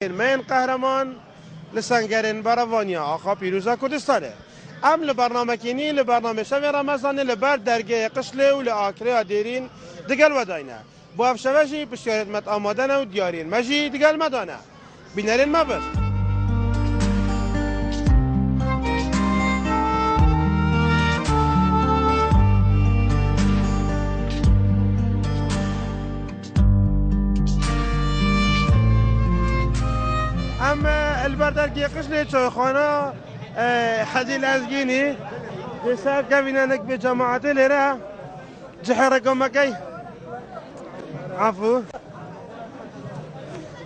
من قهرمان لسنگرین براوانیا آقا پیروزا کردستانه ام لبرنامه کینی لبرنامه شب رمضان لبر درگه قشله و لآکره دیرین دگل وداینه با افشوشی بشیارت مت آمادن و دیارین مجی دگل مدانه بینرین مبر اما البردرگی قشله چوخانه حديل ازجيني بسار كابينا نك بجماعة ليرة جحركم مكي عفو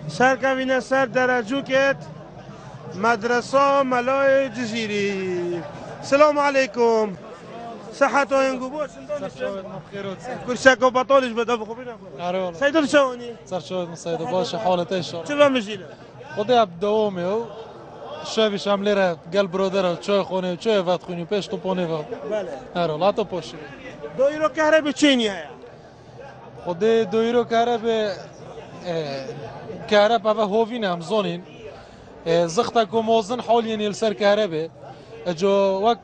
سار كابينا سار درجوكت مدرسة ملاي جزيري السلام عليكم صحة وينقبوش كل شكو بطولش بدأ بخبرنا سيدو شوني صار شو مسيدو باش حالته ان شاء الله شو بمجيله خدي بدوامي و شبیش هم لیره گل برادر چای خونه چای وقت خونی پیش تو پونه و بله آره لا تو پوشی 2 یورو کهربا چینی هیا خدي 2 یورو كهرباء و هوفين هم زونين زختك وموزن حولين يلسر كهرباء جو وك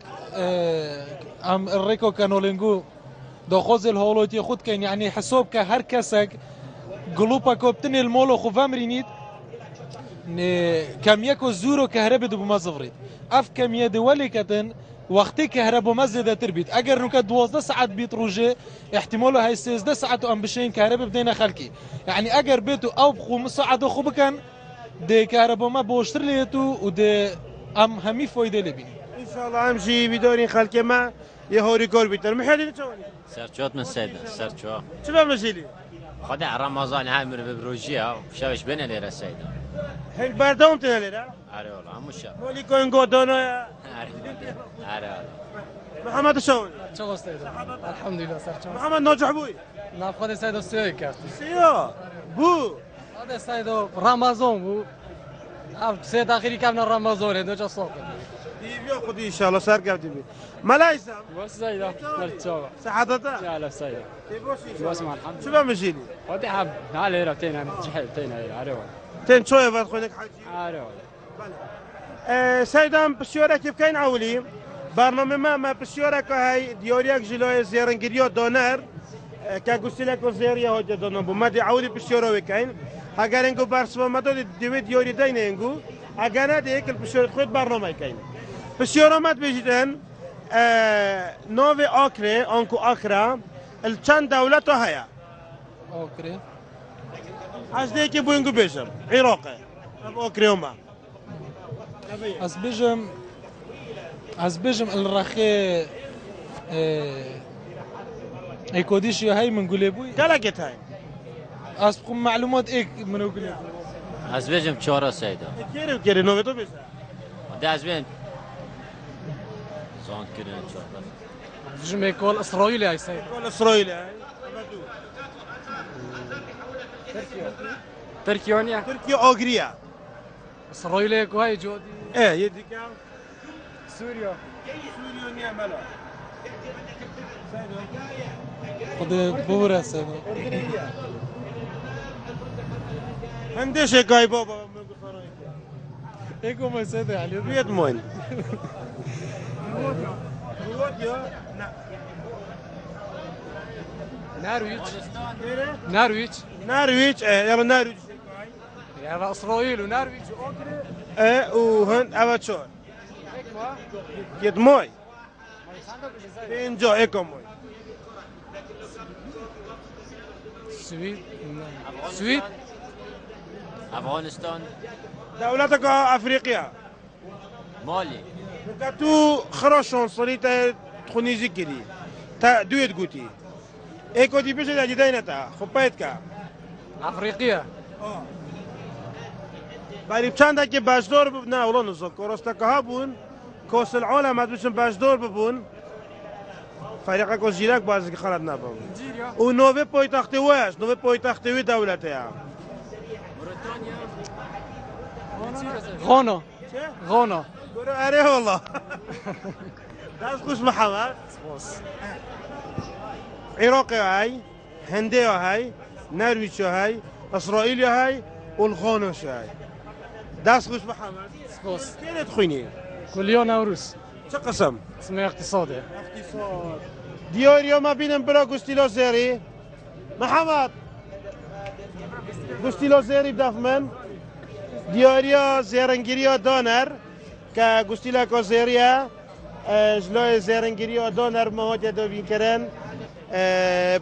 ام الريكو كانوا لينجو دو خوز الهولوتي خود كان يعني حسوب كهر كسك قلوبا كوبتني المولو خوفامرينيت كم يكو زورو كهرباء دو مزفريد اف كم يدولي كتن وقتی كهرباء مزده تربيت اگر نو 12 ساعت بيت روجه احتماله هاي 13 ساعت ام بشين كهرباء بدينا خلقي يعني اگر بيتو او بخو ساعه خو بكن دي كهرباء ما بوشتر ليتو ودي ام همي فايده لبيني ان شاء الله امشي بدورين خلقي ما يهوري كور بيتر محيدين تشوني سرچوت من سيدة سرچو شو بمجيلي خدع رمضان هاي من ببروجيا وشاوش بين ليرة سيدة هيك بردون تنالي عاري والله عمو الشاب مولي كوين قودونا يا عاري والله محمد شون شو سيدو الحمد لله سرچو محمد ناجح بوي ناف خود سيدو سوي كاست سيو بو هذا سيدو رمضان بو اب سيد اخيري كان رمضان دو جا صوت ديفيو خدي ان شاء الله سار قبل ملايسا بس سيدو سرچو صحتها يا لا سيدو بس ما الحمد شو بمجيلي ودي حب على رتين انا جحلتين عاري تين شويه بعد خوينك حاجي عاري سيدان بسيورة كيف كاين عولي برنامج ما بسيورة كهاي ديوريك جلوي زيرنجريو دونر كاغوسيلك وزيريا هوجا دونر بمدي عولي بسيورة وكاين هاجرينجو بارسما ما دو ديوي ديوري داينينجو هاجانا ديك البسيورة خد برنامج كاين بسيورة ما تبيجدن نوفي اوكري انكو اكرا الچند دولة هيا اوكري از ديكي بوينجو بيجم عراقي اوكري هما از بجم الرخي ايكوديش هاي من قلبوي كلاكت هاي از بخم معلومات ايك من قلبوي از بيجم چورا سيدة كيري نوفي تو بيجم ده از بين زون كيرين چورا بجم يكول اسرائيلي هاي سيدو كل اسرائيل هاي تركيونيا تركيا اوغريا اسرائيلي كو هاي جودي ايه يديك سوريا سوريا ملا خدي بورا سيدو عنديش هاي بابا ايكو ما سيدو علي بيت موين نارويتش نارويتش نارويج يلا نارويج يا اسرائيل ونارويتش ايه وهن اباتشون يد موي انجو ايكو موي سويد سويد افغانستان دولتك افريقيا مالي تو خراشون صريتا تخونيزي كري تا دويت قوتي ايكو دي بيش دي دينتا خبايتك افريقيا برای چند که باشدار نه اولا نزد کورستکه ها بون کاس العالم هد بشن باشدار ببون فريق كوس جيراك بازك خالد نابا و نوفي پایتختی وش نوفي پایتختی وی دولته ها غانا غانا برو اره والله دست خوش محمد عراقي هاي هندي هاي نرويج هاي اسرائيل هاي والغانا هاي دست خوش محمد سپاس كيف تخويني كل نوروز شو قسم اسمه اقتصادي اقتصاد ديوريو ما بين برا جوستيلو زيري محمد جوستيلو زيري بدافمن ديوريو زيرنجيريو دونر كجوستيلا كوزيريا جلوی زیرنگیری و دونر مهاجد دو بینکرن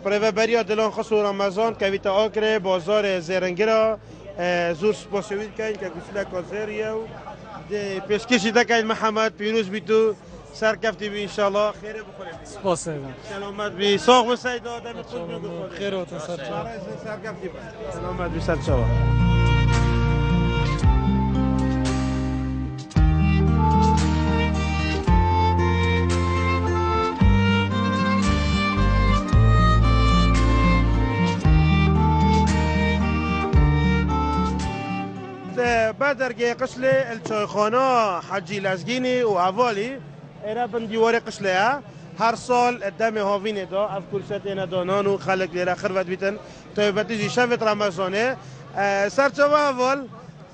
پروبریو دلون خصو رمضان که ویتا آکره بازار زیرنگیرا زور سپاسوید کن که گوشلا کازریو ده پیشکشی دکن محمد پیروز بیتو سرکفتی بی انشالله خیره بخوریم سپاس سلامت بی ساق مسایی دادم خود بگو خیر و تسر سرکفتی بی سلامت بی سر شما بدرجة قشلة الشيخانة حجي لازجيني وعوالي أنا بنديوري قشلة هر سال الدم هافيني دا أف كل سنة دانانو خلق ليرا خربت بيتن طيب بتيجي شفت رمضانه سر شوا عوال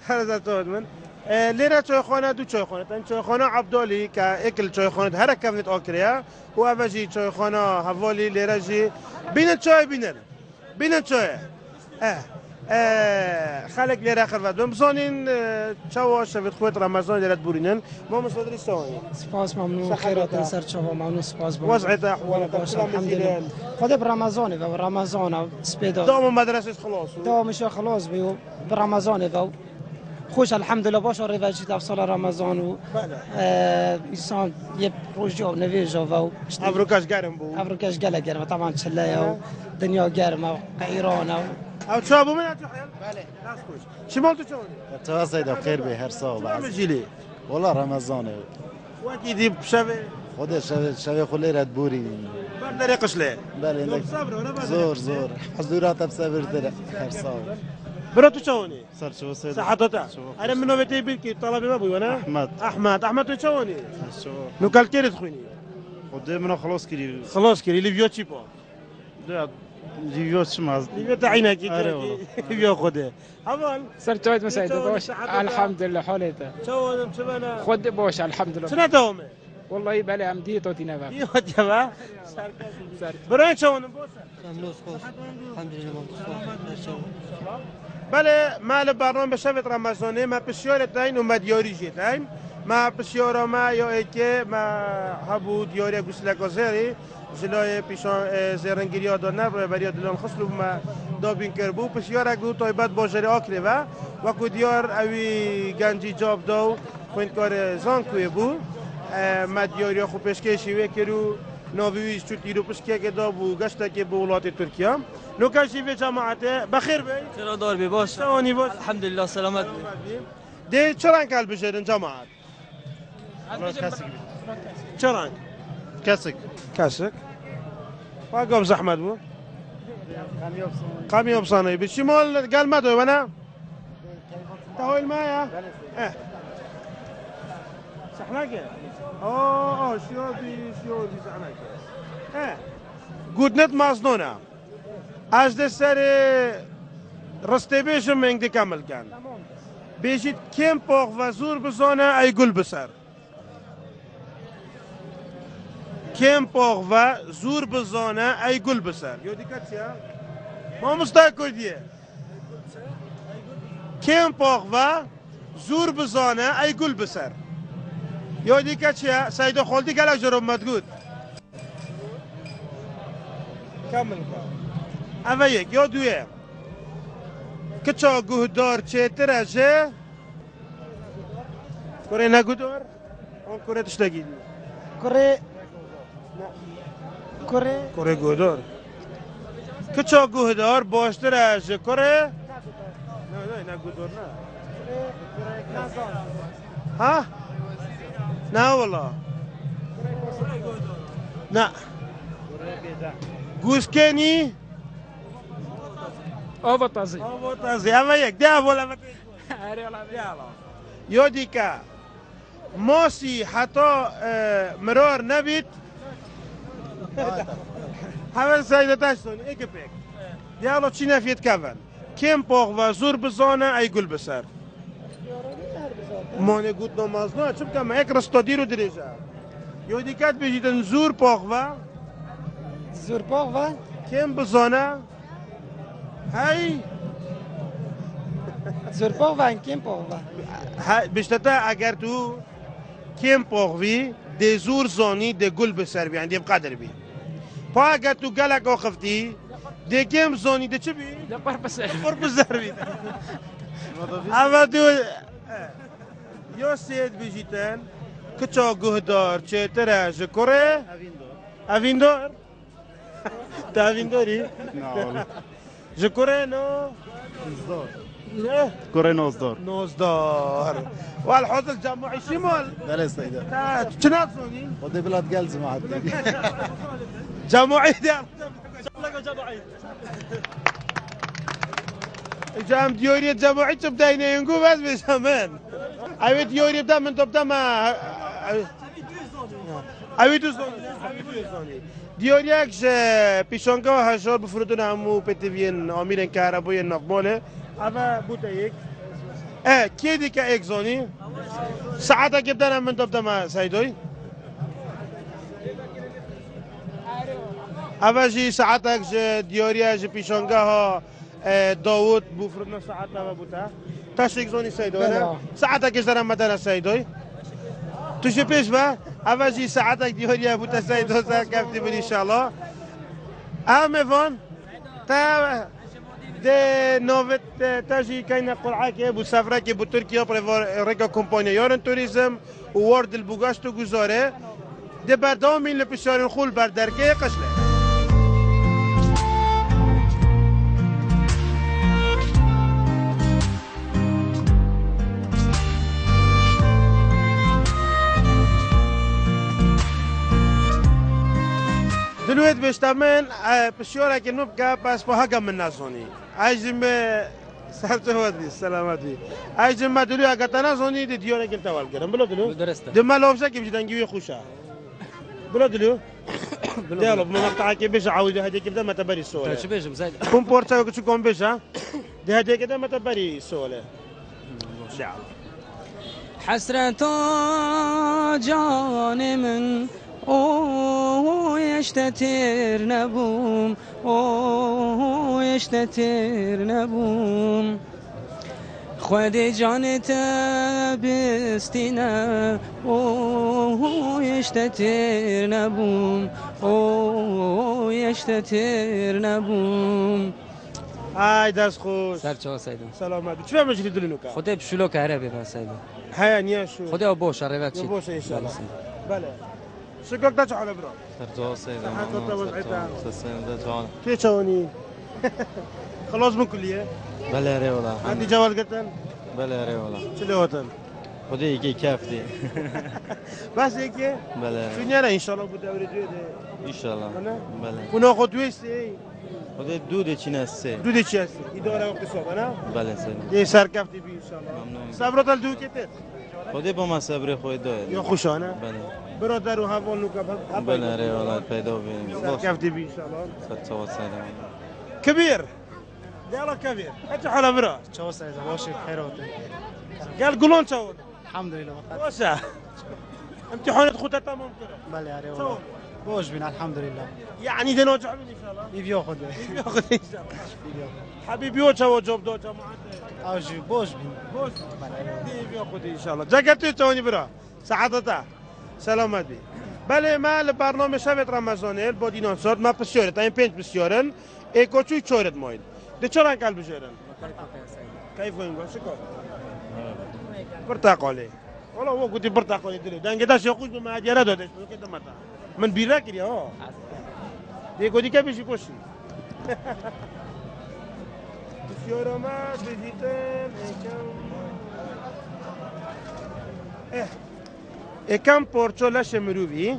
هذا تود من ليرا شيخانة دو شيخانة تن شيخانة عبدالي كأكل شيخانة هر كمنت آكريا وأبجي شيخانة حوالي ليرا جي بين شاي بين شاي خلق ليرا خربت بمزانين شوا شفت خوات رمضان ليرا تبورينن ما مصدر السواني سپاس ممنون خیرات سر شما ممنون سپاس وضعت أحوالك الحمد لله خدا برمضان و رمضان سپیدا دام مدرسة خلاص دوامش خلاص بیو برمضان و خوش الحمد لله باشه روایتی تفصیل رمضان و انسان یه روزی و نویج و أبروكاش قارن بو افریقاش گله گرم طبعا چله و دنیا گرمه و ایران و أو تشابو من أتحيل بله شمال تشوني تواسيد بخير به هر سال عم جيلي والله رمضان وأكيد بشبه خود شوی خلی رد بوری بردري قشلة بله يوم صبر ولا بدري زور حضورات بصبر در هر سال برو تشوني صار شو سيد صحتك أنا من نوبتي بيلكي طلبي ما بوي أنا أحمد تشوني شو نو كالكير تخويني خود من خلاص كري خلاص كري ليفيو تشيبو ده جيوت شماز ليفيو تعينك أيوة. ليفيو خده أول سر جواد مساعد شلون باش صحتك؟ الحمد لله حالته شو شبنا خد باش الحمد لله شنو دومه والله يبالي عم دي توتينا بقى يا جماعة برين شون بوسه الحمد لله بله مال برنامه شفت رمضانه ما بسیار تاین و مدیاری جیتایم ما بسیار ما یا ایکه ما هبو دیاری گوسله کازری جلوی پیشان زرنگیری ها دانه برای دلان خسلو ما دابین کربو بسیار اگو تایبت باجری آکره و کو دیار اوی گنجی جاب داو خویندکار زانکوی بو مدیاری خوب پشکشی وکرو ناویش چوت ایرو پشکه که دابو گشته که به ولایت ترکیه نوکاشی به جماعته بخیر بی چرا دار بی باش شوانی باش الحمد لله سلامت ده چرا کال بشرن جماعت چرا كاسك کاسک واقف زحمت بو قامی ابصانه بالشمال قال ما دوي انا تهوي المايه سحناكه شیوری سحناكه گود نت مازنونه از دسر رسته بیشم منگ دی کامل کن بیشید کم پاق و زور بزانه ای گل بسر کم پاق و زور بزانه ای گل بسر یو دیکت چیه؟ ما مستقل دیه کم پاق و زور بزانه ای گل بسر یو دیکت چیه؟ سیدا خالدی گلک جرم مدگود کامل کن اوه یک یا دویه کچا گهدار چه ترجه کره نگودار آن کره تشتگی دی کره گهدار کچا گهدار باشتر از کره نه نگودار نه ها نه والله نه گوسکنی اوه طازي اما یک ده ولا یادی که ماسی حتی مرار نبید همه سایده تشتون ایک پیک دیالا چی نفید کون کم پاق و زور بزانه ای گل بسر مانه گوت نماز نه چون که یک رستادی رو دریجه یو دیکت بجیدن زور پاقوه زور پاق و کم بزانه هی زور پاق و کم پاق و بشتتا اگر تو کم پاقوی ده زور زانی ده گل بسر بی ده بقدر بی پا اگر تو گلک آخفتی ده کم زانی ده چه بی؟ ده بس پر بزر بی اما تو یا سید بجیتن کچا گهدار چه تره جکره اوین دار تا اوین داری؟ نه جکره نو نوزدار نه کره نوزدار نوزدار والحوض الجمعي شمال بله سیده چنات زوني خود بلاد گلز معد جمعي ده جام ديوري جمعي تبدا ينقو بس بسمان اوي ديوري بدا من تبدا ما اوي تو زوني دیوریک که پیشانگاه هشار بفرودن همو پتیوین آمیرن کهربای نفماله اما بوده یک کی دیگه یک زونی ساعت که بدن من تبدأ مع سيدوي اوجی ساعتك دیوریه جه پیشانگاه داوود بفرودن ساعت ما بوده تشریک زونی سيدوي ساعتك که دارم مدن سيدوي توش پیش با اوجی ساعتك دیوریه بوده سيدوي سر کفتی بود انشالله فون تا ده نوفت تاجي كاين قرعه كي ابو سفره كي ابو تركيا بريفور ريكا كومبانيا يورن توريزم وورد البوغاشتو گزاره ده بردامين لبشارين خول بردركه قشله دلوقتي بيشتمن بشيورة كنوبكا بس بهاجم من نازوني عايزين سلامتي سلامتي عايزين ما دلوقتي أقطعنا زوني دي ديورة كنت والكرم بلو دلو دم لو بسا كيف جدان جوي خوشة بلو دلو ديالو ما مقطع كيف بيش عاود هدي كده ما تبري السؤال شو بيجم زايد كم بورتا وكشو كم بيشا دي هدي كده ما تبري السؤال شعب حسرة جان من اوه يشتتر نبوم اوه يشتتر نبوم خود جان تبستنا اوه يشتتر نبوم اوه يشتتر نبوم هاي داس خوش سر چه سیدم سلامت چه مجری دلینو که خودت بشلو که هره ببر سیدم هيا نياشو خودت باش روایت چی باشه ان شاء الله بله شكرك تاج على برا سرجو سيدم سرجو كي تشوني خلاص من كلية بله ري والله عندي جواز قتل بله ري والله شلو هوتن خودي يجي كافدي بس هيك بله شو نرى ان شاء الله بدوري جوده ان شاء الله بله وناخذ ويسي خودي دودي چنسه دودي چي هستي اداره وقت صبح انا بله سيدم دي سركفتي بي ان شاء الله صبرت الدو كتت خودي با ما صبر خود داير يا خوشانه بله برادر و هوال نو كفل بله ري والله پیدا بين سركفتي بي ان شاء الله سرجو سيدم كبير يلا كبير اجي على برا چه سیده باشه خیراته قال قولون شاول الحمد لله واسع امتحانات خوتها تمام كده بله آره والله باش بین الحمد لله يعني ده نوجع ان شاء الله ایویا خوده ياخذ ان شاء الله حبيبي وجه وجوب دو جماعه آجی باش بین بوش دي ياخذ ان شاء الله جاكتو توني برا سعادتها سلامتي بله ما البرنامج شبت رمضاني البودينون صوت ما بسيورت اين بنت بسيورن اي كوتشو تشورت مويل دي چرا قلب بجورن كيف وين شكو برتقالي والله هو قلت برتقالي دلو دنگ داش يخوش بما اجره دادش كده متى من بيرا كده ها دي قدي كيف يشكوشي بسيورة ما بيجيتن اکم پارچه لش مروی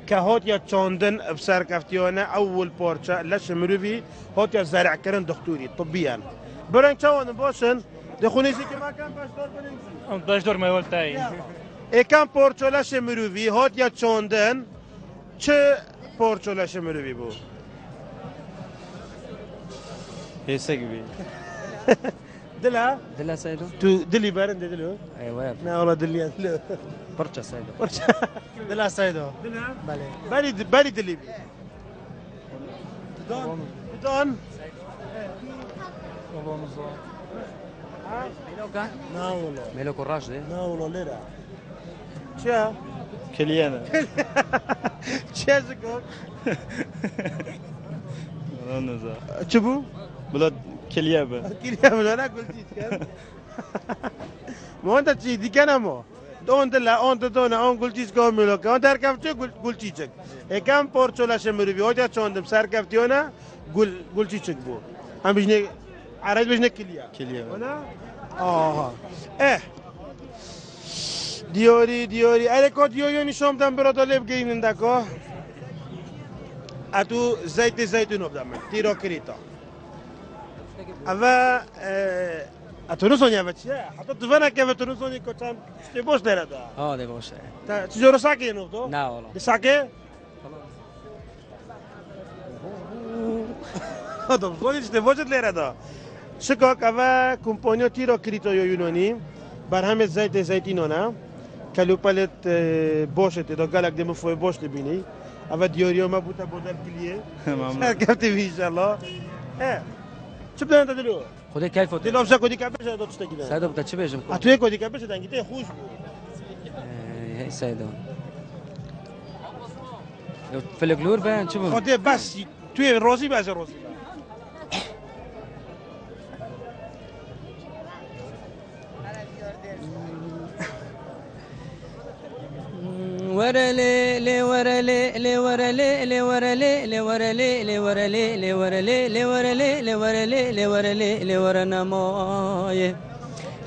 که هات یا چاندن بسر کفتیانه اول پارچه لش مروی هات یا زرع کردن دکتوری طبیان برن چوان باشن دخونی زی که ما کم پشدار کنیم پشدار ما ولتای اکم پارچه لش مروی هات یا چاندن چه پارچه لش مروی بود حسه gibi دلها دلا سيدو تو دلي برند دلو ايوه لا والله دلي دلو برشا سيدو دلا سيدو دلها بله بالي دلي دون ميلوكا لا والله ميلوك الراشدي لا والله ليرة شا كليانا شا زكوك نزا شبو بلاد كليابة كيليا ولا قلت كان ما انت تشي دي كان مو دون دلا اون دونا اون قلت كوميلو كان تركبت قلت تشك e kam porçola şemiri bir hoca çondım serkaftiyona gul çiçek bu هم بجني عرض بجني كليا كليابة ولا دیوری اره کو دیوری شام دم برات لب گیرین دکو اتو زیتون obdam tiro krita اوا اتو نسونی بچه حتی تفنا که اتو نسونی کوچام چه باش دردا اه دي باشه تا چجورو ساکی نوتو لا والله ساکی خودم زونی چه باش دردا شکاک اوا کمپانیا تیرو کریتا یونانی بر همه زیتینونه کلوپلت باشه تا گلک دم فوی باش ببینی اوا دیوریو ما بوده بودن کلیه سرکفتی ان شاء الله چه بدن دلو خدي كيف دلو افشا کدی کبش داد چه کیدن سيدو بدك تشبه جم اتوی کدی کبش دنگیته خوش بود هي سيدو في القلور بان شبه خدی بس توی روزی باشه روزی ورلي لي ورلي لي ورلي لي ورلي لي ورلي لي ورلي لي ورلي لي ورلي لي ورلي لي ورلي لي ورنا ماي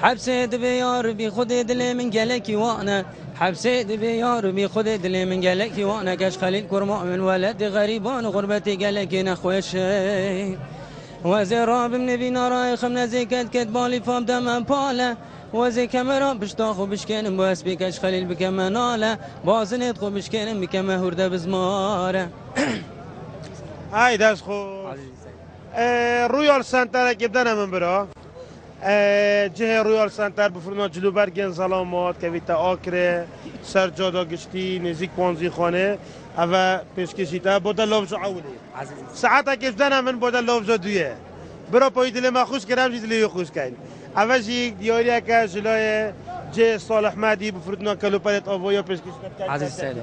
حبسيت بيا ربي خد دلي من قلك وانا حبسيت بيا ربي خد دلي من قلك وانا كاش خليل كرماء من ولد غريبان غربتي قلك نخوش وزراب من بينا رايخ من زيكت كتبالي فاب دم باله وزي كاميرا بشتاخو بشكنم بس بكش خليل بكمناله بازنت خو بشكنم بكمهورده بزماره هاي داس خو رويال سنتر كبدنا من برا جهه رویال سنتر بفرنا جلو برگن سلامات که ویتا آکره سرجادا گشتی نزیک پانزی خانه اوه پیشکشی تا بودا لوبزو عولی ساعتا کشدن من بودا لوبزو دویه برا پای دل ما خوش کرم جی دلی خوش کن اوه جی دیاریا که جلوی جه صالح مهدی بفرنا کلو پلت آوایا پیشکشی کرد عزیز سیدو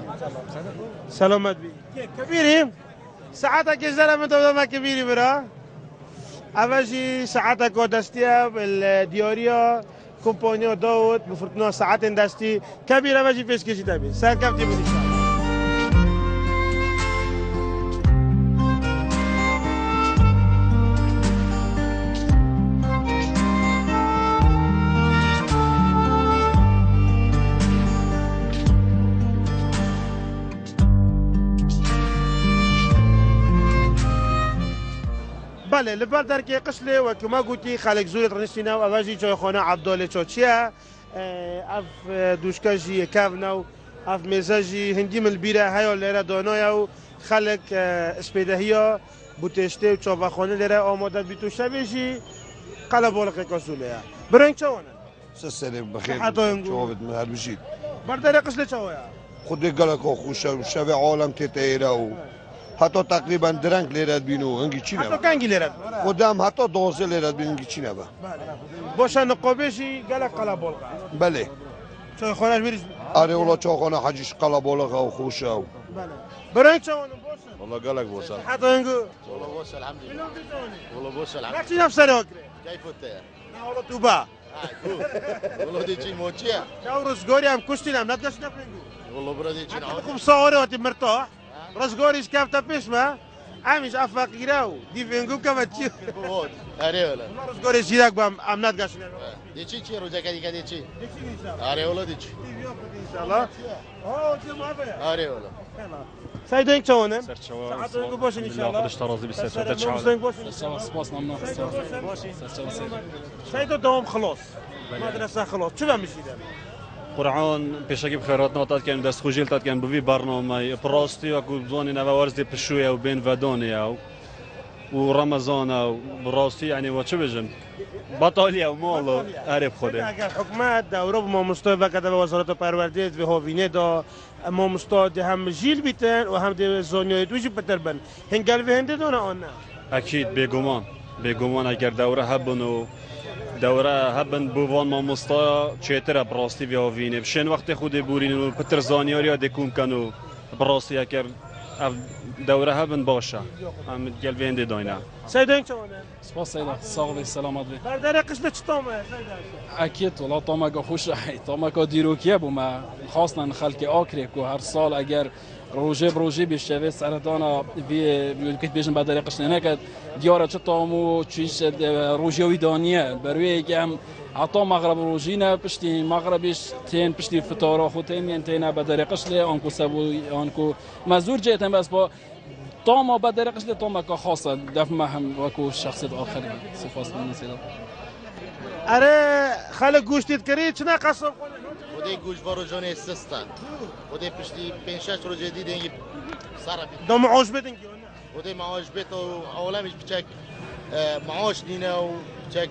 سلامت بی کبیریم ساعتا کشدن من تو ما کبیری برا اولی ساعت کو دستیه بالدیاریا کمپانیا داود بفرتنا ساعت دستی کبیر اولی پیش کشیده بی سرکفتی بودی بله لبال در که قشله و که ما گویی خالق زوری رنسینا و آوازی چای خانه عبدالله چاچیه اف دوشکجی کافنا و اف مزاجی هندی من بیره هیا لره دانایا و خالق اسپیدهیا بوتشته و چاوا خانه لره آماده بیتو شبیجی قلب بالقه کاسوله برنگ چوانه سلام بخير حتى ينقول. جوابت من هالبشيت بردار قشله چوایا خود قالك خوش شبه عالم تتيرا حتی تقریبا درنگ لیرد بینو هنگی چی حتی نبا کنگی لره خودم حتی 12 لیرد بینو هنگی چی نبا باشه نقابشی گله قلب بالقه بله چای خانه بریز آره اولا چاخانه حجیش قلبالغه و خوشه و بله برنگ چوانه باشه والله قالك بوسا حتی هنگو والله بوس الحمد لله والله بوس الحمد رقصي نفسه راكري لله كيف انت يا لا والله توبا والله دي جي موتشيا شاو رزقوري هم كشتي هم لا تقش نفرنجو والله برا دي جي نعود خب صوري وقت مرتاح رزقوري كيف تبسمه عميش افاقيراو دي فينجو كما تشي بود اره ولا رزقوري شيراك بام ام لا تقش دي جي روزا كدي كدي جي اره ولا دي جي ان شاء الله اوه دي ما بيا اره ولا سايدين چونه سرچوا ساعت رو باش ان شاء الله خودش ترازی بیست تا سپاس ممنون سايد دوم خلاص مدرسه خلاص چه میشیدن قرآن پیشگی بخیرات ناتاد کردیم دست خوشیل تاد کردیم بوی برنامه پراستی و کوزانی نوارز دی پشوی و بین ودانی او ورمضان وبراسي يعني وشو بجن بطالية ومالو أعرف خده اگر حکومت دوره ما مستوى وکده به وزارت پروردگاری و هاوینه دا ما مستعد هم جیل بیتن و هم ده زانیای دویش بتر بن هنگل و هنده دونه آن نه أكيد بيجومان أجر دورة هبنو دورة هبن بوان ما مستا چهتره براستی و هاوینه بشن وقت خود بورینو پتر زانیاریا دکوم کنو براستی اگر دوره هبن باشه هم گل وینده داینا سیدن چونه سپاس سيدة صاغبي سلامات بي بردار قشله چطامه سیدن اكيد والله طامك خوش رحي طامك ديروكيا بوما خاصنا خلق اكريك وهر سال اگر روجه بروجه بيشتوي سرطانا في بيقول بيجن بعد قشنا هناك دياره طامو تشيش روجيوي دانيه بروي كم عطا مغرب روجينا بشتي مغربيش تين بشتي فطار خوتين ينتينا بدر قشله انكو سبو انكو مزور جيتن بس با طاما بدر قشله طاما خاصه دف ما هم وكو شخصيت اخرين سپاس من سيدا اره خلق گوشتید کری چنا قسم خودی گوش و روزانه سستن خودی پشتی 5-6 روز دیدن صرف دو معاش بدن خودی معاش بيت و اولامش بچك معاش دينا و بچك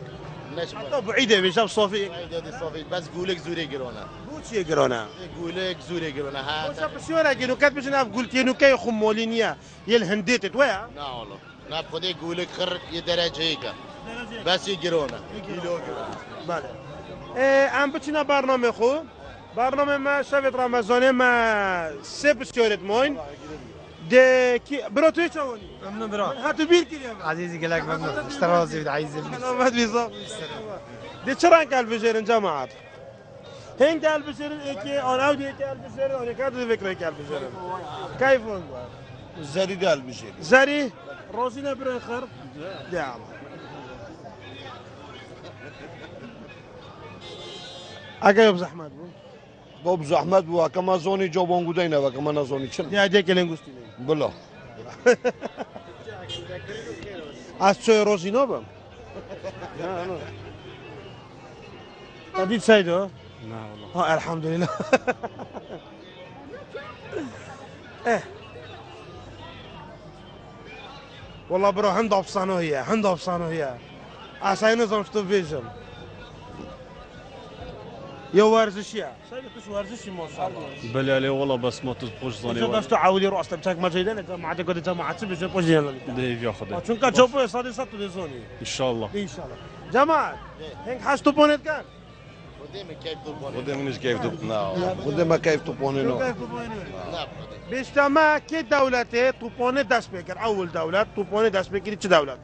نشبه حتى بعيده بيشاب صوفي بعيده صوفي بس قولك زوري قرونا بوچی گرانه قولك زوري قرونا ها وش بسيوره جنو كات بجنا قلت انه كي خمولينيا يل هنديت تويا لا والله لا خودي قولك خر يدرج هيك بس يقرونا كيلو بله ام بچنا برنامه خو برنامه ما شبت رمضان ما سه بسیارت موین ده کی برو توی چونی ممنون برا هاتو بیر کردیم عزيزي قالك ممنون اشترازي بد عايز سلامت بیزا ده چرا قلب بجرن جماعت هنگ قلب بجرن اکی آن او دی قلب بجرن آن کار دو فکر قلب بجرن کیف اون زری دل بشه زری روزی نبرن خر دعم اگه زحمت بود باب زحمت بوا كما زوني جوبون غدينا وكما نزوني چن يا ديك لنگوستي بلا از چه روزی نبم تدید سيدو لا والله الحمد لله والله برو هند افسانه هي عشان نظام شتو فيجن يا ورزشيا سيدو كش ورزشي ما شاء الله بل عليه والله بس ما تزبوش زاني انت داشتو عاودي رو اصلا بتاعك ما جيدان جماعه قد جماعه بيجي بوجينا ديف ياخذه چون جوبو صادي ساتو دي زوني ان شاء الله ان شاء الله جماعه هنك حاجتو بونت كان خدي منش كيف تبنا خدي ما كيف تبونينو بيشتما كي دولته توبونه داس بيكر اول دوله توبونه داس بيكر چه دولت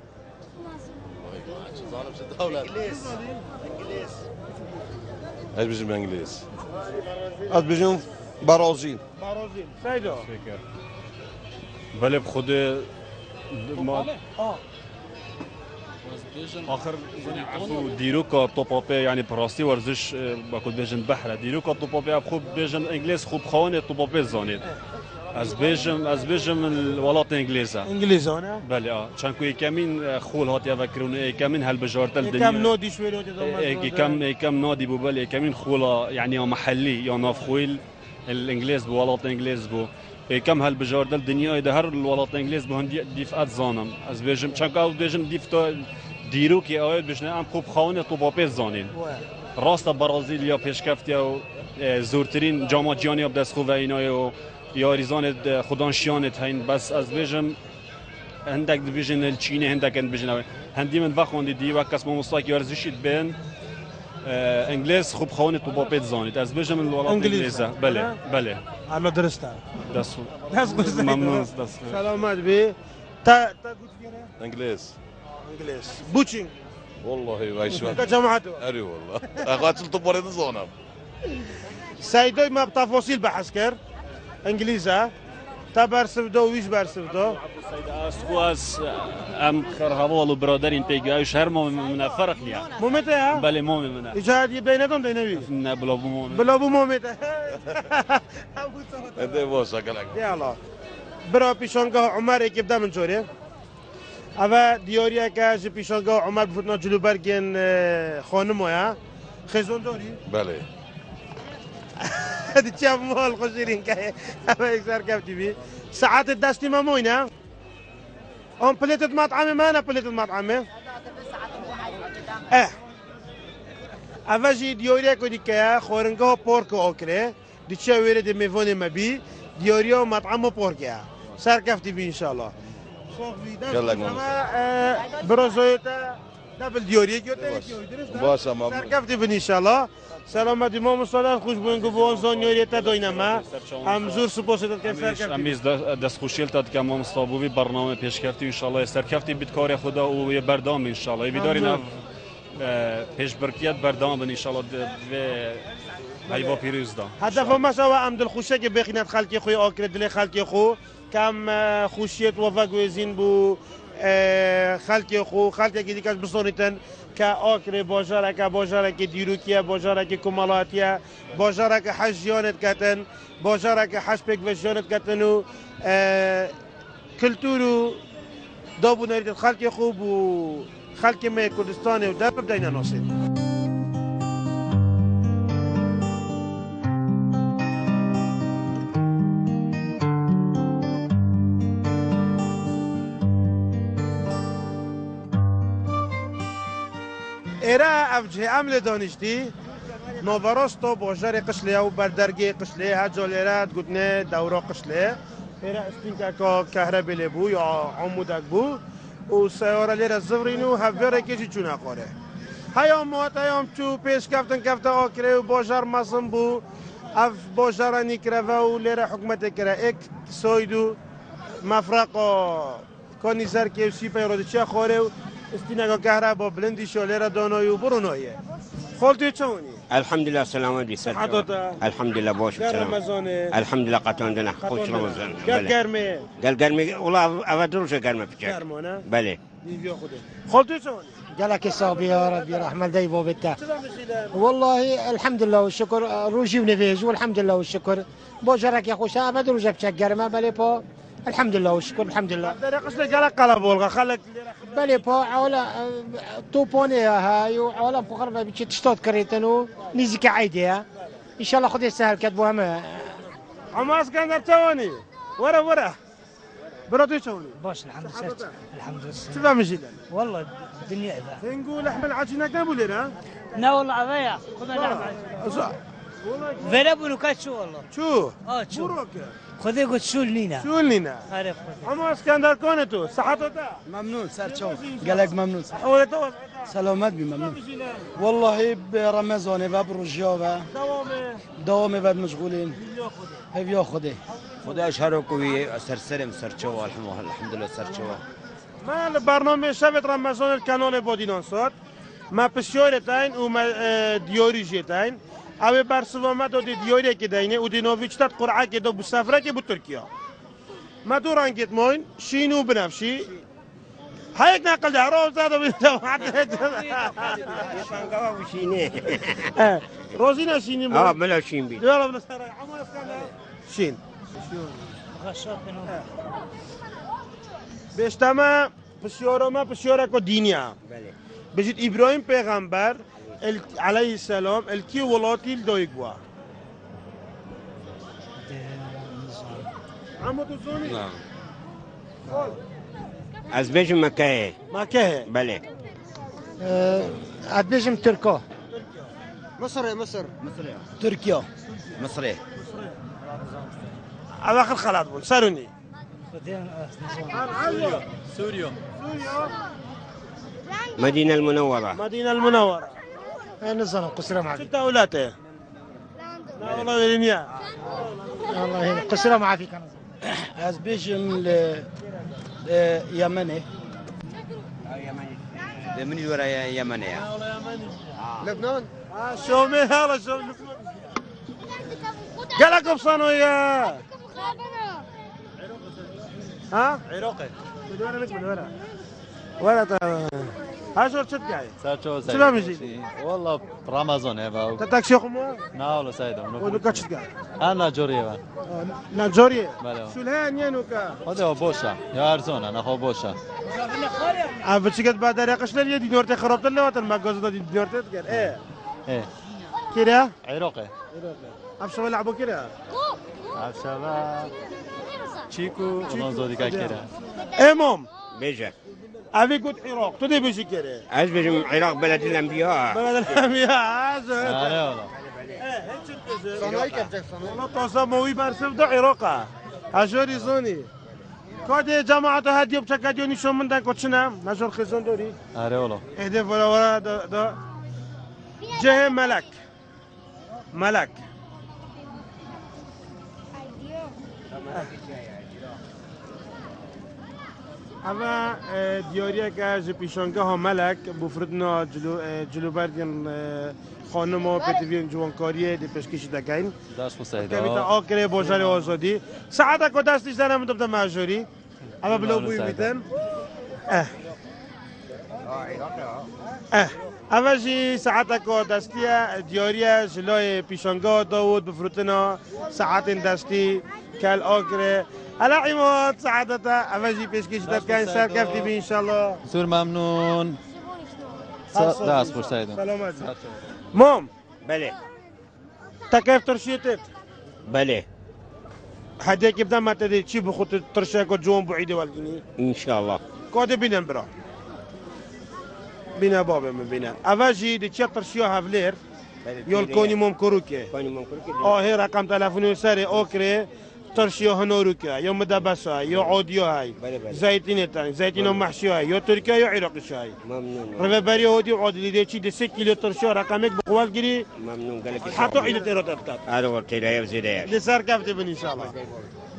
ايش بيجي بالانجليز از بيجون برازيل سيدو بله بخوده ما آخر عفو دیروکا توپاپی یعنی پراستی ورزش باکود بیشن بحره دیروکا توپاپی خوب بیشن انگلیس خوب خوانه توپاپی زانید از بیشم الولات انگلیزه نه بله چون که یکمین خول هات یا فکرونه یکمین هل بجارتل دنیا یکم نادی شوی یکم نادی بو بله یکمین خولا یعنی محلی یا نافخویل الانگلیز بو ولات انگلیز بو كم هالبجار الدنيا إذا هر الولايات الإنجليز بهن ديف أتزانم از بيجم چون که بيجم ديف تا دیرو که آید بشنه ام خوب خانه تو باپی زانین راست برازیل یا پیشکفتی و زورترین جامعیانی اب دست خوب و اینای و یا ریزان خدانشیانت هین بس از بيجم هندک بيجن الچینه هندک هند بيجن هندی من وقت دی وقت کس مستاکی ورزشید بین انگلیس خوب خانه تو باپی زانید از بيجم الولايات الإنجليزة بله الله درسته دست ممنون سلامت بي تا قلت كده انجليز بوتشينج والله وايش جماعته اري والله اخوات الطبوري زونم سيدوي ما بتفاصيل بحث كر انجليزه تا برسفدو ويش برسفدو اسكواس ام خرهوالو برادرين بيجايش هر من فرق ليا مومته ها بله مومي من اجاد بيناتهم دينوي نه بلا بو مومي بلا بو مومته انت بوسا قالك يلا برا پیشانگاه عمر که بدا من جوری اما دیاریا که ج پیشانگاه عمر بفوتنا جلو برگن خانم ها خزون داری بله هذه چه مال خوشیرین که اما اکثر کفتی بی ساعت دستی ما موینه اون بليتة مطعمي ما انا بليتة مطعمي اوجي ديوريا كو ديكا خورنگو بوركو اوكري دي تشاوير دي ميفوني مبي ديوريو مطعمو بوركيا سركفتي بي ان شاء الله يلا بروزويتا دبل ديوريا كيوتا باشا ممنون سركفتي بي ان شاء الله سلامتی ما مصالح خوش بودن گفتن زنیاری تا دوینما هم زور سپاس داد که سرکفتی امیز دست خوشیل داد که ما مستابوی برنامه پیشکفتی ان شاء الله سرکفتی بیتکاری خدا و یه بردام ان شاء الله بیداری نو پیش برکیت بردام ان شاء الله و هیوا پیروز دا هدف ما شو ام دل خوشه که بخینات خلقی خوی آکر دل خلقی خو کم خوشیت و وگوزین بو خلقی خو خلقی که دیگر بسونیتن که آکر باجاره که دیروکیه باجاره که کمالاتیه باجاره که حجیانت کتن باجاره که حج پک وجیانت کتن و کلتورو دابو نرید خلقی خوب و خلقی می کردستان و در بدین ناسید ایرا افجه عمل دانشتی نوبراستو باجر قشله و بردرگی قشله هجالیرات گدنه دورا قشله ایرا استینکا که کهربی لبو یا عمودک بو و سیاره لیر زورینو هفوره کشی چونه خوره هیام موات هیام چو پیش کفتن آکره و باجر مصم بو اف باجر نیکره و لیر حکمت کره ایک سویدو مفرق کانی سر که سی پیرودی چه خوره استینگا كهرباء بلندي شوليرا دونوي وبرونويه خولتي تشوني الحمد لله سلامة دي سر الحمد لله باش سلام الحمد لله قطعنا خوش رمضان قال قرمي والله افدروش قرمي في جاك بله خولتي تشوني قالك الصابي يا ربي رحمة دايبو بتا والله الحمد لله والشكر روجي ونفيج والحمد لله والشكر بوجرك يا خوش افدروش بشك قرمه بله بو الحمد لله والشكر الحمد لله درقش لك على قلب والغا خلك بله با عولا توبوني هاي وعولا بخربة بيجي تشتوت كريتنو نيزك عيديها ان شاء الله خذ يسهل كتبوها ما عماس كان تواني ورا براتي تشوني باش الحمد لله الحمد لله تفهم مجيلا والله الدنيا ذا نقول احمد عجينه كابو لنا لا والله عضيا خذ لحم فيلا بنوكات شو والله شو شو خذي قلت شو لينا عارف عمو اسكندر كونتو صحته ممنون سر شو قالك ممنون سلامت بي ممنون والله برمضان و بروجيا دوامه و مشغولين هيا خدا اشهر کوی سرسرم سرچو الحمد لله سرچو ما البرنامج شبت رمضان القناه بودینان صوت ما پسیارتاین و ما دیوریجتاین اوی برسوامه دو دیوری که دینه و دینویچ تات قرعه که دو بسافره که بود ترکیه ما دو رنگت موین شینو بنفشی هایک نقل ده روز دادو بیدو شینه روزینا شینی موین بلا شین بید یالا بنستره عمو اسکندر شین بیشتما پسیاره که دینیا بجید ابراهیم پیغمبر علیه السلام الکی ولاتی الدایک بوا عمو تو زونی؟ از بیجم مکه بله از بیجم ترکا مصر تركيا مصري اواخر خلاص بول ساروني سوريا مدينة المنورة نظام قصيرة معك ستة أولاده لا والله يلينيا والله قصيرة معك كان از بیجم يمني من ورا يمنية لبنان شومي هلا شومي قالكم صنويا ها عراقي بدورة ولا هاشور شد جاي ساتشو شو بمشي والله رمضان هبا تتاكسي خمو نا والله سيدا ودوكا شد جاي انا نيجيريا نيجيريا بله شو لها نينوكا هذا بوشا يا ارزون انا خو بوشا بتشكت بعد ريقش لي دينورتي خربت لي وطن ما جوز دينورتي تقول ايه كده عراقي ابشوا يلعبوا كده عشبا تشيكو ونزودي كده امام بيجا أبي قلت عراق تدي بيجي كده عايز بيجي من العراق بلد الأنبياء بلد الأنبياء عايز لا والله والله تصموي برسم ده عراقه هجوري زوني كده جماعة هديو بتكاديوني شو من ده كوتشنا هجور خزون دوري آره والله اهدف ولا ده جه ملك اما دیاریه که از پیشانگاه ها ملک بفردنا جلو بردین خانم ها پتوین جوانکاریه دی پشکشی دکین دست مساعده که میتا آکره باشار آزادی ساعت که دستش دارم تو بدم مجوری اما بلو بوی میتن اولی ساعت که دستیه دیاریه جلوی پیشانگاه داود بفردنا ساعت دستی کل آکره هلا عماد سعادتها أفاجي بيشكيش دكان سار كفتي بي إن شاء الله زور ممنون دست مساعده سلامات مام بله تكيف ترشيتت بله هديك يبدا ما تدري شي بخوت ترشيك وجوم بعيده والقني إن شاء الله كود بينن برا بينا بابا من بينا أفاجي دي تشي ترشيو هافلير يول كوني مام كروكي هي رقم تلفوني ساري أوكري ترشيو هنوروكا يا مدبسة يا عوديو هاي زيتين تاني زيتين ومحشي هاي يا تركيا يا عراقي هاي ممنون ربابري هودي عود اللي دي 6 كيلو ترشيو رقمك بقوال جري ممنون قال لك حطوا عيد تيرو تبتات هذا وقت لا يزيد لسار كفتي بن ان شاء الله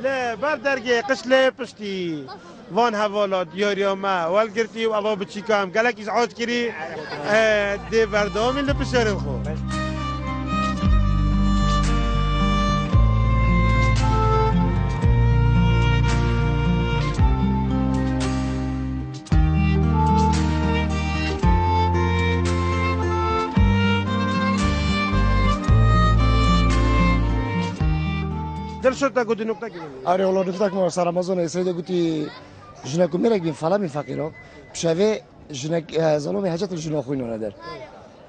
لا بردرجي قشله بشتي وان هوالات يوريو ما والقرتي وابا بتشيكام قال لك يزعود كري دي بردوم اللي بشرن خو در شو تا قد نقطة كده آره والله نفتك ما صار رمضان يسعد قلتي جناكم ميرك بين فلا من فقيرة بشافي جناك ظلمي حاجات الجنا خوينا ندر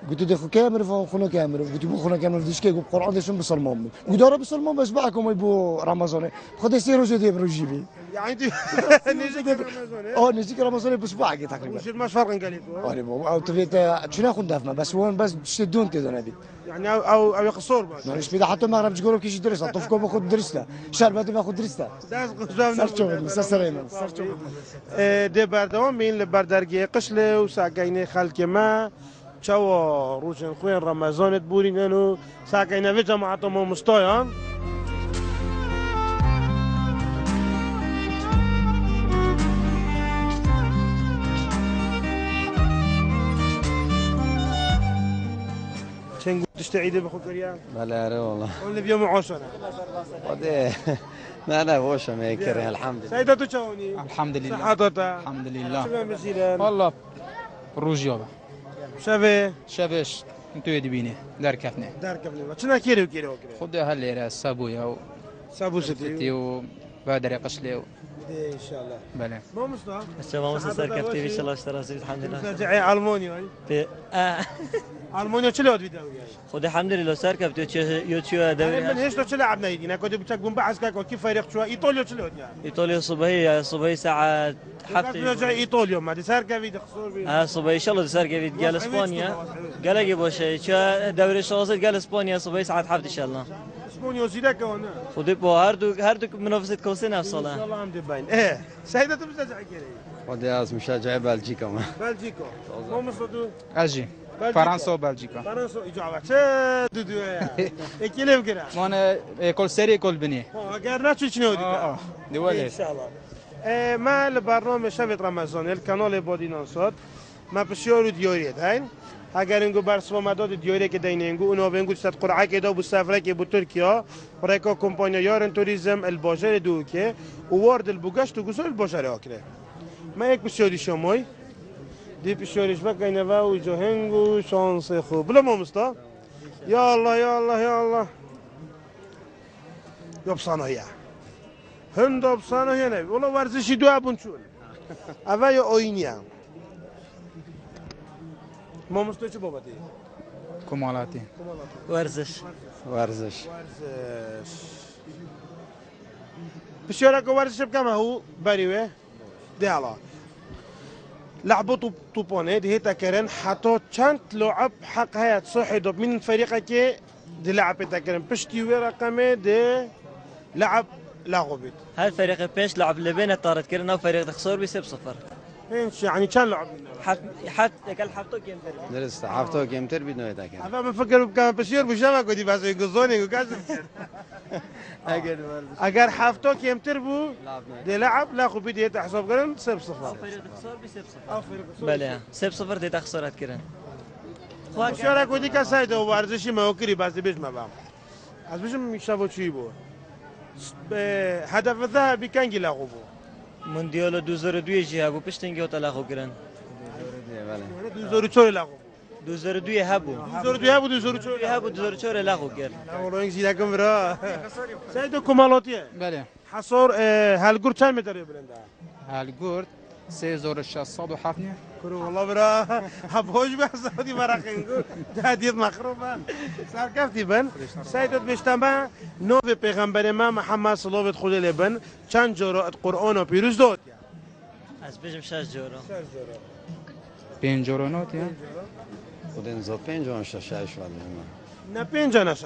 قلت دخو كامر فخونا كامر قلت بو خونا كامر ديش كي القرآن دشم بسلمان قلت دارا بسلمان بس بعكم يبو رمضان خد يصير روزي دي بروجيبي يعني نجيك رمضان نجيك رمضان باسبوع تقريبا وش ما فرق قال اه او تفيت شنو اخذ دافما بس وين بس تشدون تدون ابي يعني او يقصور بس مانيش بيدا حتى المغرب تقولوا كيش درسها طفكم باخذ درسته شربت باخذ درسته دي بردوام بين البردرجي قشله وساقيني خلك ما چاو روزن خوين رمضان تبورين انو ساقينا في جماعتهم مستويان شنو تشتعيد بخو كريان؟ بله والله واللي بيوم عشرة ودي لا وش ما يكره الحمد لله سيداتو تشاوني الحمد لله صحتها الحمد لله شو مسيلان والله روجيوبا شافش انتو يدبيني دار كفني شنو كيرو كيرو خذ هالليرة سابويا سابو ستي وبادر قشلي ان شاء الله بله ما مصطفى الشباب مصر كفتي ان شاء الله اشترى الحمد لله جاي المانيا المانيا شلون بيداوي خذ الحمد لله سر كفتي يوتيوب دوري من هيش لو تلعب نايدي انا كنت بتقوم بعز كيف فريق شو ايطاليا شلون يعني ايطاليا صبحي ساعه حفتي جاي ايطاليا ما دي سار كفيد خسور بي صبحي ان شاء الله سر كفيد قال اسبانيا قال لي باشه شو دوري الشواطئ قال اسبانيا صبحي ساعه حفت ان شاء الله اسبانيا زيدك هنا خذ بو هردو منافسه كوسه نفس ان شاء الله عم باين سيداتو مشجع كده ودي از مشجع بلجيكا ما بلجيكا مو مصدو اجي فرنسا وبلجيكا فرنسا اجابه چه دودو اكلم كده مانا كل سري كل بني اگر نه چی شنو دي ان شاء الله ما البرنامج شفت رمضان القناه بودینان صد ما بسیار دیوریت هین اگر اینگو برسوا مداد دیوری که دین اینگو اونو بینگو صد قرعه که دو سفره که بو ترکیا برای کمپانیا یارن توریسم الباجر دو که وارد البوگشت و گسل الباجر آکره ما یک بسیاری شمای دی بسیاریش بکنه و جهنگو شانس خوب بلا ما مستا یا الله یا الله یا الله یابسانه هند ابسانه نه ولی ورزشی دو ابون چون اول آینیه ما مستوی چه بابتی؟ کمالاتی ورزش بسیاره که ورزش بکنم هو بریوه دیالا لعبوا طوبوني دي هيتا كرن حتى چند لعب حق هيت صحي من فريقك دي لعب تكرن بشتي ورقمه دي لعب لاغوبيت هل فريق بيش لعب لبين طارت كرنا وفريق خسر بسبب 0 ايش يعني كان لعب حتى قال حطوا جيم تربي درست حفتو كم تربي نوية تاكل هذا بفكر كان بشير بجامع كودي بس يقصوني وكذا اگر حفتو كم تربو دي لعب لاغوبيت هيتا حساب كرن سب 0 فريق خسر بسبب 0 بله سبب 0 دي خسارت كرن شو كودي كسايد ورزشي ما وكري بس بيش ما بعمل از بيش مشابه چی بو هدف الذهبي كان لاغوبو مونديال 2002 جي هبو پشتنگی هوتا لاغو کرن 2004 لاغو 2002 هبو 2002 هبو 2004 لاغو کرد والله انك زيدكم برا سيدو كمالاتيه بله حصور هالقرد كم متر بلنده هالقرد 3607 كرو والله برا هبوش بحسودي مراقنگو جديد مخروبه سرکفتی بن سيدو بشتما نو پیغمبر ما محمد صلی الله علیه و آله چند جرأت قرآن و پیروز داد از بجم 6 جورا 5 جورا نوت یا خودن زاد 5 جورا 6 شد نه 5 نه 6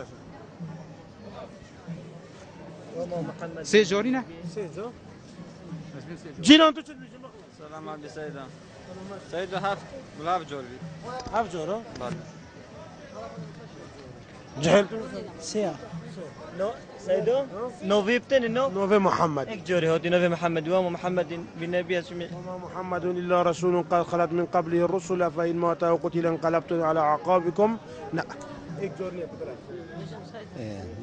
3 جوری نه 3 جو جيران تو چه میشه سلام علی سیدا سیدا 7 ملعب جور بید 7 جورا بله جهلتو سيا نو سيدو نوفي بتن نو نوفي محمد اك جوري هوتي نوفي محمد ومحمد بالنبي وما محمد الا رسول قد خلت من قبله الرسل فان مات او قتل انقلبتم على اعقابكم لا اك جوري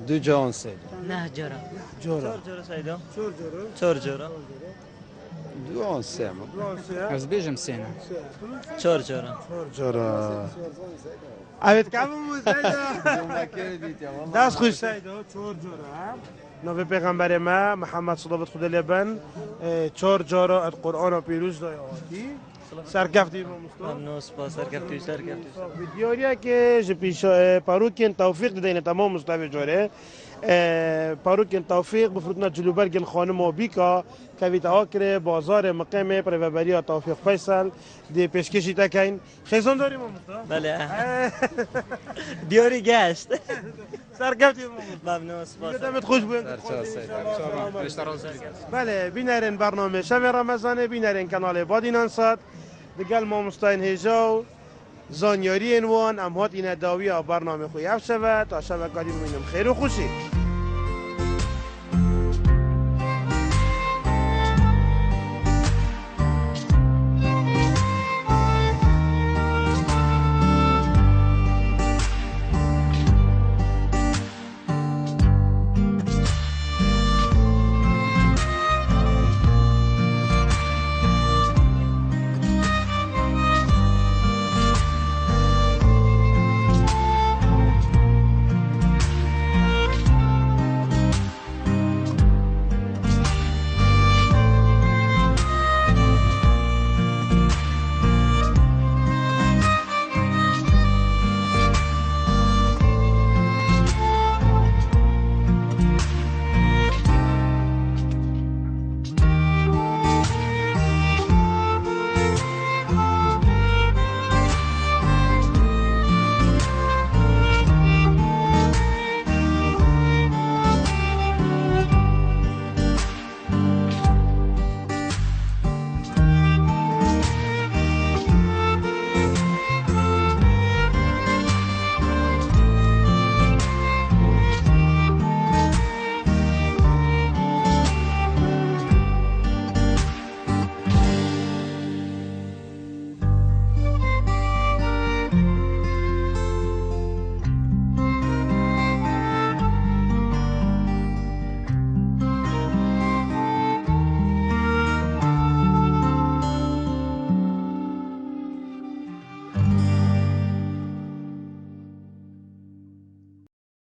دو جون سيد نه جورا جورا سيدو 4 جورا دو اون سيم از بيجم سينا 4 جورا اوید کامو سیدا دست خوش سیدا 4 جورا نوی پیغمبر ما محمد صلی الله علیه و آله 4 جورا از قرآن و پیروز دایاتی سرکفتی ممنون سپاس سرکفتی ویدیویا که جپیش پاروکین توفیق دیدین تمام مستوی جوره پاروکین توفیق بفرودنا جلوبرگ خانم و بیکا کویت آکر بازار مقام پروبری توفیق فیصل دی پیشکشی تکین خیزان داریم بله دیاری گشت سرکفتی ممنون سپاس دمت خوش بود بله بینرین برنامه شب رمضان بینرین کانال بادینان ساد دگل ما مستین هجاو زانیاری انوان امهات این داوی برنامه خویف شود تا شب کاری ببینم خیر و خوشی